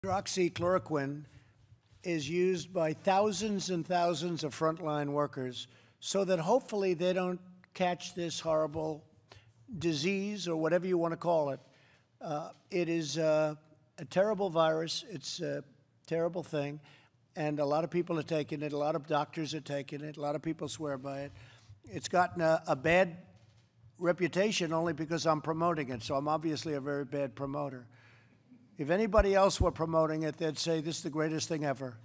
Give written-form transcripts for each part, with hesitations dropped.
Hydroxychloroquine is used by thousands and thousands of frontline workers so that hopefully they don't catch this horrible disease or whatever you want to call it. It is a terrible virus. It's a terrible thing. And a lot of people are taking it. A lot of doctors are taking it. A lot of people swear by it. It's gotten a bad reputation only because I'm promoting it. So I'm obviously a very bad promoter. If anybody else were promoting it, they'd say this is the greatest thing ever,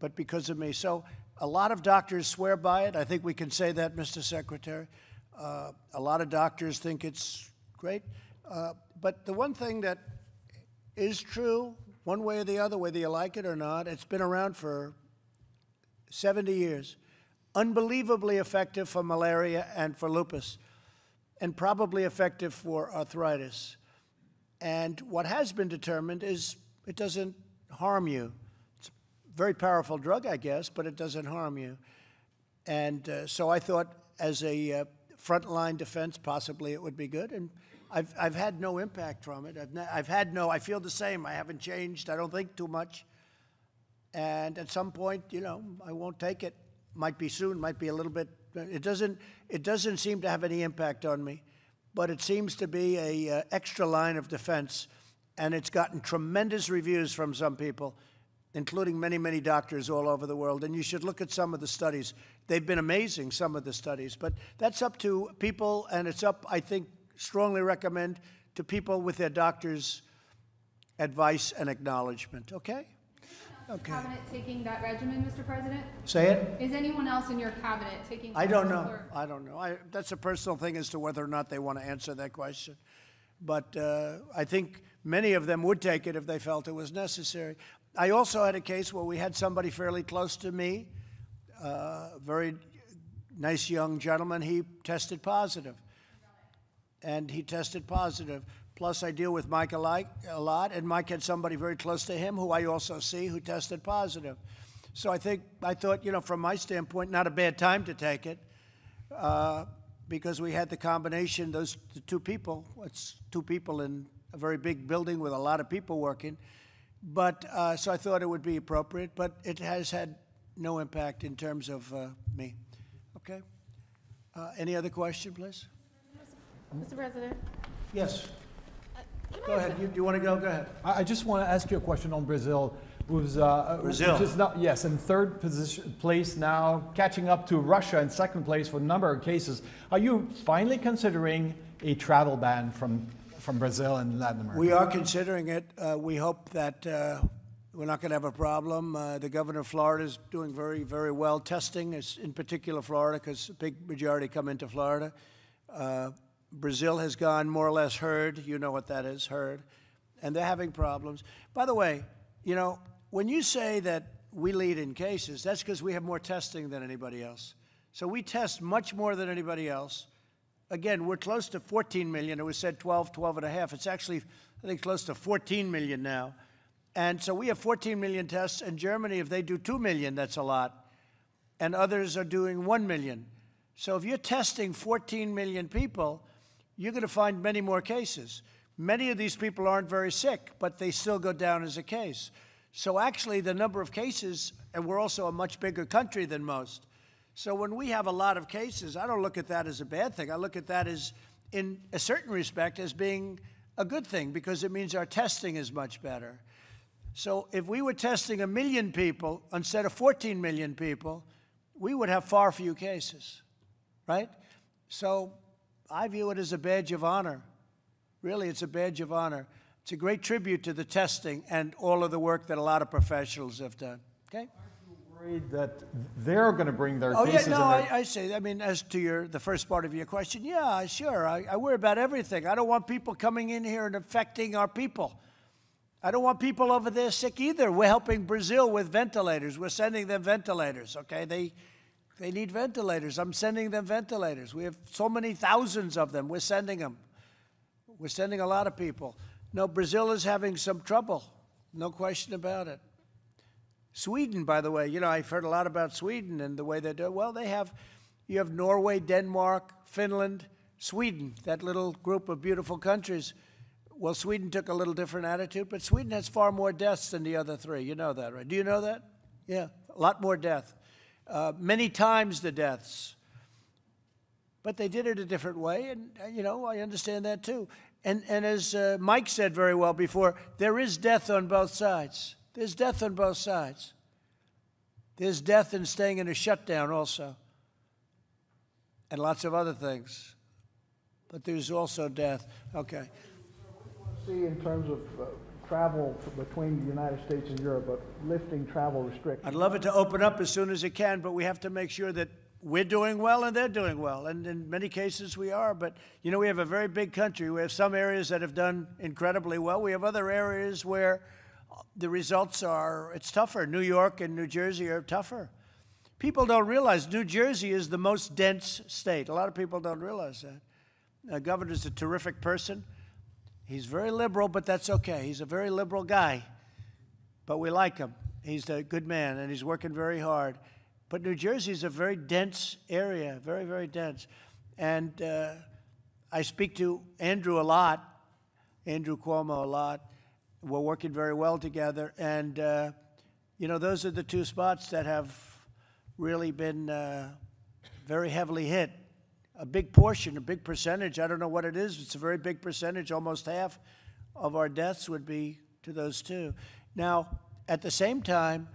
but because of me. So a lot of doctors swear by it. I think we can say that, Mr. Secretary. A lot of doctors think it's great. But the one thing that is true, one way or the other, whether you like it or not, it's been around for 70 years. Unbelievably effective for malaria and for lupus, and probably effective for arthritis. And what has been determined is it doesn't harm you. It's a very powerful drug, I guess, but it doesn't harm you. And so I thought as a frontline defense, possibly it would be good. And I've had no impact from it. I feel the same. I haven't changed. I don't think too much. And at some point, you know, I won't take it. Might be soon, might be a little bit. It doesn't seem to have any impact on me. But it seems to be an extra line of defense, and it's gotten tremendous reviews from some people, including many, many doctors all over the world. And you should look at some of the studies. They've been amazing, some of the studies. But that's up to people, and it's up, I think, strongly recommend to people with their doctor's advice and acknowledgement. Okay? Okay. Cabinet taking that regimen, Mr. President? Say it? Is anyone else in your cabinet taking? I don't know. I don't know. That's a personal thing as to whether or not they want to answer that question. But I think many of them would take it if they felt it was necessary. I also had a case where we had somebody fairly close to me, a very nice young gentleman. He tested positive. And he tested positive. Plus, I deal with Mike a lot, and Mike had somebody very close to him who I also see who tested positive. So I thought, you know, from my standpoint, not a bad time to take it because we had the combination, the two people. It's two people in a very big building with a lot of people working. But so I thought it would be appropriate, but it has had no impact in terms of me. Okay? Any other question, please? Mr. President? Yes. Go ahead. Do you want to go? Go ahead. I just want to ask you a question on Brazil. Brazil. Which is now, yes, in third place now, catching up to Russia in second place for a number of cases. Are you finally considering a travel ban from Brazil and Latin America? We are considering it. We hope that we're not going to have a problem. The governor of Florida is doing very, very well testing, in particular Florida, because a big majority come into Florida. Brazil has gone more or less herd. You know what that is, herd. And they're having problems. By the way, you know, when you say that we lead in cases, that's because we have more testing than anybody else. So we test much more than anybody else. Again, we're close to 14 million. It was said 12 and a half. It's actually, I think, close to 14 million now. And so we have 14 million tests. In Germany, if they do 2 million, that's a lot. And others are doing 1 million. So if you're testing 14 million people, you're going to find many more cases. Many of these people aren't very sick, but they still go down as a case. So actually, the number of cases, and we're also a much bigger country than most. So when we have a lot of cases, I don't look at that as a bad thing. I look at that as, in a certain respect, as being a good thing, because it means our testing is much better. So if we were testing 1 million people instead of 14 million people, we would have far fewer cases, right? So I view it as a badge of honor. Really, it's a badge of honor. It's a great tribute to the testing and all of the work that a lot of professionals have done. Okay? Aren't you worried that they're going to bring their Oh, cases? yeah, no, I say, I mean, as to the first part of your question, yeah, sure. I worry about everything. I don't want people coming in here and affecting our people. I don't want people over there sick either. We're helping Brazil with ventilators. We're sending them ventilators, okay? They need ventilators. I'm sending them ventilators. We have so many thousands of them. We're sending them. We're sending a lot of people. No, Brazil is having some trouble. No question about it. Sweden, by the way, you know, I've heard a lot about Sweden and the way they do it. Well, you have Norway, Denmark, Finland, Sweden, that little group of beautiful countries. Well, Sweden took a little different attitude, but Sweden has far more deaths than the other three. You know that, right? Do you know that? Yeah, a lot more death. Many times the deaths. But they did it a different way, and, I understand that too. And as Mike said very well before, there is death on both sides. There's death on both sides. There's death in staying in a shutdown also, and lots of other things. But there's also death. Okay. See, in terms of travel between the United States and Europe, but lifting travel restrictions. I'd love it to open up as soon as it can, but we have to make sure that we're doing well and they're doing well. And in many cases we are. But, we have a very big country. We have some areas that have done incredibly well. We have other areas where the results it's tougher. New York and New Jersey are tougher. People don't realize New Jersey is the most dense state. A lot of people don't realize that. The governor's a terrific person. He's very liberal, but that's okay. He's a very liberal guy, but we like him. He's a good man, and he's working very hard. But New Jersey is a very dense area, very, very dense. And I speak to Andrew a lot, Andrew Cuomo a lot. We're working very well together. And, those are the two spots that have really been very heavily hit. A big portion, a big percentage, I don't know what it is. It's a very big percentage. Almost half of our deaths would be to those two. Now, at the same time,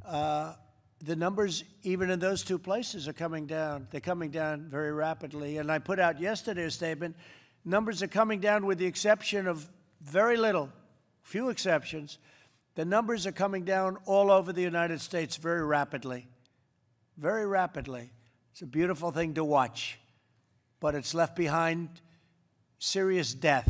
the numbers, even in those two places, are coming down. They're coming down very rapidly. And I put out yesterday a statement. Numbers are coming down with the exception of very little, few exceptions. The numbers are coming down all over the United States very rapidly. Very rapidly. It's a beautiful thing to watch. But it's left behind serious death.